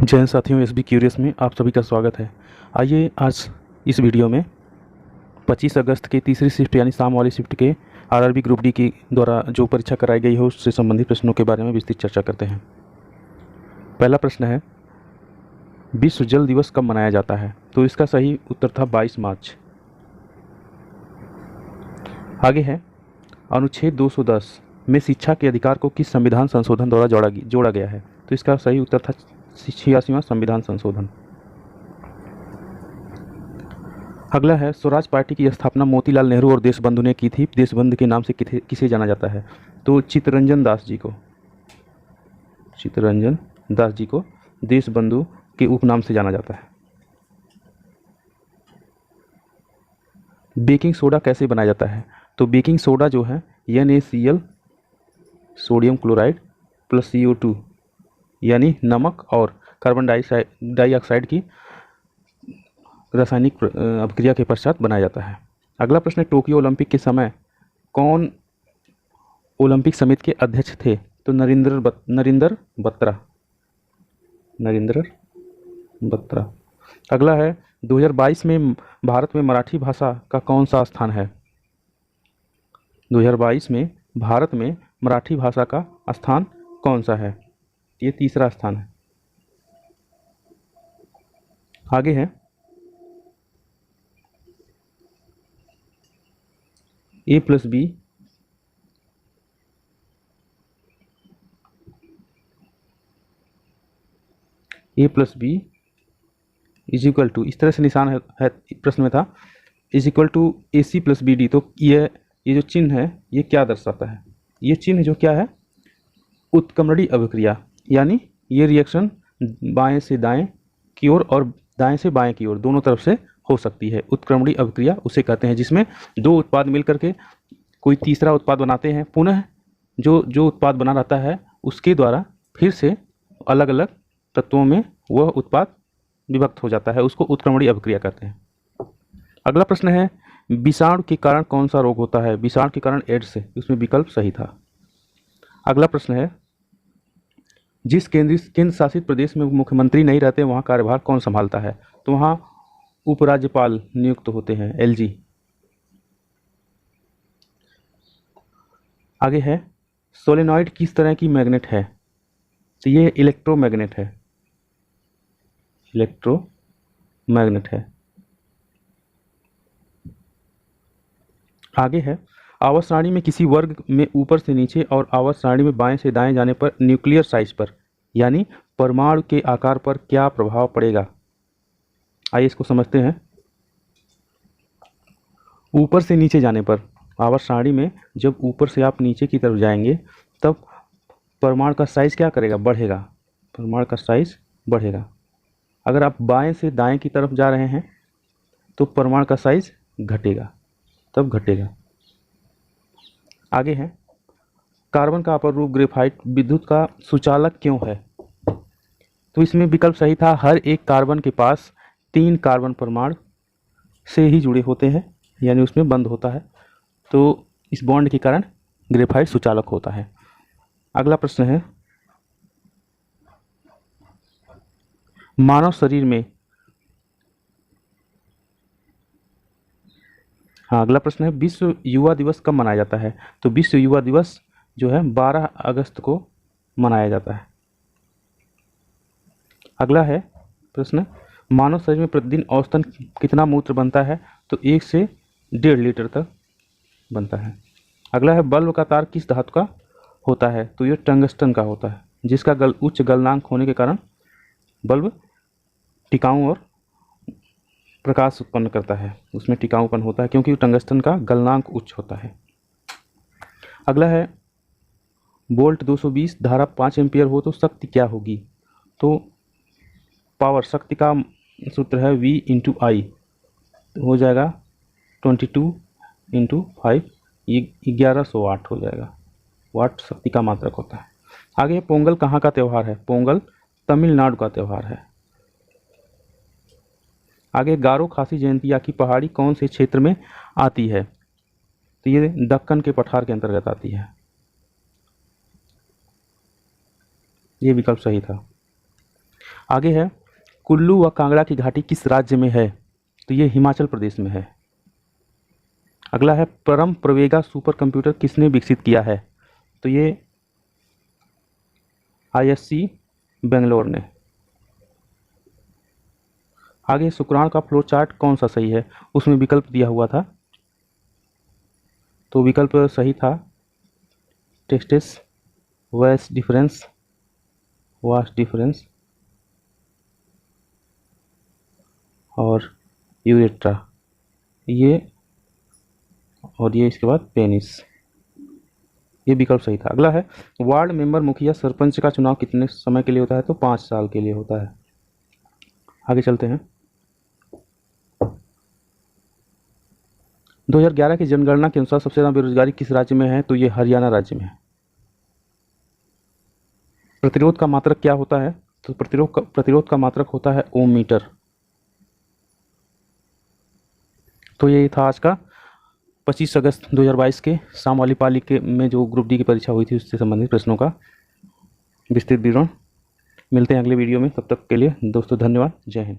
जय हिंद साथियों, SB curious में आप सभी का स्वागत है। आइए आज इस वीडियो में 25 अगस्त के तीसरी शिफ्ट यानी शाम वाली शिफ्ट के आरआरबी ग्रुप डी की द्वारा जो परीक्षा कराई गई हो उससे संबंधित प्रश्नों के बारे में विस्तृत चर्चा करते हैं। पहला प्रश्न है, विश्व जल दिवस कब मनाया जाता है? तो इसका सही उत्तर था 22 मार्च। आगे है, अनुच्छेद 210 में शिक्षा के अधिकार को किस संविधान संशोधन द्वारा जोड़ा गया है? तो इसका सही उत्तर था 86वां संविधान संशोधन। अगला है, स्वराज पार्टी की स्थापना मोतीलाल नेहरू और देशबंधु ने की थी। देशबंधु के नाम से किसे जाना जाता है? तो चित्तरंजन दास जी को देशबंधु के उपनाम से जाना जाता है। बेकिंग सोडा कैसे बनाया जाता है? तो बेकिंग सोडा जो है NaCl sodium chloride plus CO2 यानी नमक और कार्बन डाइऑक्साइड की रासायनिक अभिक्रिया के पश्चात बनाया जाता है। अगला प्रश्न है, टोक्यो ओलंपिक के समय कौन ओलंपिक समिति के अध्यक्ष थे? तो नरेंद्र बत्रा। अगला है, 2022 में भारत में मराठी भाषा का कौन सा स्थान है? 2022 में भारत में मराठी भाषा का स्थान कौन सा है? ये तीसरा स्थान है। आगे है, A plus B is equal to, इस तरह से निशान है प्रश्न में था, is equal to AC plus BD। तो ये जो चिन्ह है ये क्या दर्शाता है? ये चिन्ह जो क्या है, उत्क्रमणीय अभिक्रिया, यानी ये रिएक्शन बाएं से दाएं की ओर और दाएं से बाएं की ओर दोनों तरफ से हो सकती है। उत्क्रमणीय अभिक्रिया उसे कहते हैं जिसमें दो उत्पाद मिलकर के कोई तीसरा उत्पाद बनाते हैं, पुनः जो उत्पाद बना रहता है उसके द्वारा फिर से अलग अलग तत्वों में वह उत्पाद विभक्त हो जाता है, उसको उत्क्रमणीय अभिक्रिया कहते हैं। अगला प्रश्न है, विषाणु के कारण कौन सा रोग होता है? विषाणु के कारण एड्स है, उसमें विकल्प सही था। अगला प्रश्न है, जिस केंद्र शासित प्रदेश में मुख्यमंत्री नहीं रहते वहाँ कार्यभार कौन संभालता है? तो वहाँ उपराज्यपाल नियुक्त होते हैं, LG। आगे है, सोलेनॉइड किस तरह की मैग्नेट है? तो ये इलेक्ट्रोमैग्नेट है। आगे है, आवर्त सारणी में किसी वर्ग में ऊपर से नीचे और आवर्त सारणी में बाएं से दाएं जाने पर न्यूक्लियर साइज पर यानी परमाणु के आकार पर क्या प्रभाव पड़ेगा? आइए इसको समझते हैं। ऊपर से नीचे जाने पर, आवर्त सारणी में जब ऊपर से आप नीचे की तरफ जाएंगे तब परमाणु का साइज क्या करेगा? बढ़ेगा। परमाणु का साइज बढ़ेगा। अगर आप बाएं से दाएं की तरफ जा रहे हैं तो परमाणु का साइज घटेगा। आगे है, कार्बन का अपर रूप ग्रेफाइट विद्युत का सुचालक क्यों है? तो इसमें विकल्प सही था, हर एक कार्बन के पास 3 कार्बन परमाणु से ही जुड़े होते हैं, यानी उसमें बंद होता है, तो इस बॉन्ड के कारण ग्रेफाइट सुचालक होता है। अगला प्रश्न है, मानव शरीर में अगला प्रश्न है, विश्व युवा दिवस कब मनाया जाता है? तो विश्व युवा दिवस जो है 12 अगस्त को मनाया जाता है। अगला है प्रश्न, मानव शरीर में प्रतिदिन औसतन कितना मूत्र बनता है? तो 1 से 1.5 लीटर तक बनता है। अगला है, बल्ब का तार किस धातु का होता है? तो ये टंगस्टन का होता है, जिसका उच्च गलनांक होने के कारण बल्ब टिकाऊ और प्रकाश उत्पन्न करता है, उसमें टिकाऊपन होता है क्योंकि टंगस्टन का गलनांक उच्च होता है। अगला है, वोल्ट 220 धारा 5 एम्पियर हो तो शक्ति क्या होगी? तो पावर, शक्ति का सूत्र है V × I, हो जाएगा 22 × 5, 1100 वाट हो जाएगा। वाट शक्ति का मात्रक होता है। आगे, पोंगल कहाँ का त्यौहार है? पोंगल तमिलनाडु का त्यौहार है। आगे, गारो खासी जयंतिया की पहाड़ी कौन से क्षेत्र में आती है? तो ये दक्कन के पठार के अंतर्गत आती है। ये विकल्प सही था। आगे है कुल्लू व कांगड़ा की घाटी किस राज्य में है? तो ये हिमाचल प्रदेश में है। अगला है परम प्रवेगा सुपर कंप्यूटर किसने विकसित किया है? तो ये ISC बेंगलोर ने। आगे शुक्राणु का फ्लो चार्ट कौन सा सही है? उसमें विकल्प दिया हुआ था, तो विकल्प सही था टेस्टिस, वास्ट डिफरेंस और यूरेट्रा, ये और ये इसके बाद पेनिस, ये विकल्प सही था। अगला है वार्ड मेंबर मुखिया सरपंच का चुनाव कितने समय के लिए होता है? तो 5 साल के लिए होता है। आगे चलते हैं। 2011 की जनगणना के अनुसार सबसे ज़्यादा बेरोजगारी किस राज्य में है? तो ये हरियाणा राज्य में है। प्रतिरोध का मात्रक क्या होता है? तो प्रतिरोध का मात्रक होता है ओम मीटर। तो ये था आज का 25 अगस्त 2022 के शाम वाली पाली के में जो ग्रुप डी की परीक्षा हुई थी उससे संबंधित प्रश्नों का विस्तृत विवरण। मिलते हैं अगले वीडियो में, तब तक के लिए दोस्तों धन्यवाद। जय हिंद।